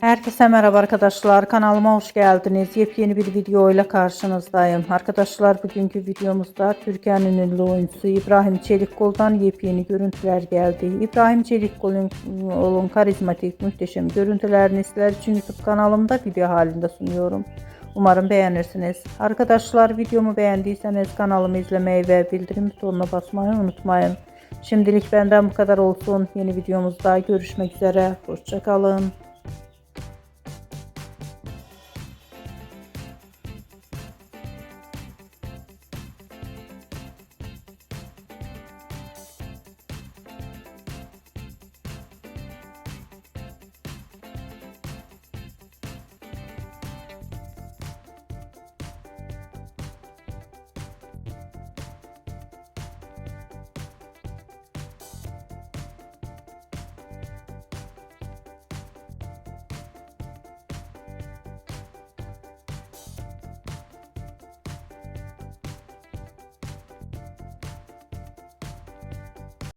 Herkese merhaba arkadaşlar, kanalıma hoş geldiniz. Yepyeni bir video ile karşınızdayım. Arkadaşlar, bugünkü videomuzda Türkiye'nin ünlü oyuncusu İbrahim Çelikkol'dan yepyeni görüntüler geldi. İbrahim Çelikkol'un karizmatik, muhteşem görüntülerini sizler için YouTube kanalımda video halinde sunuyorum. Umarım beğenirsiniz. Arkadaşlar, videomu beğendiyseniz kanalımı izlemeyi ve bildirim butonuna basmayı unutmayın. Şimdilik benden bu kadar olsun. Yeni videomuzda görüşmek üzere. Hoşça kalın.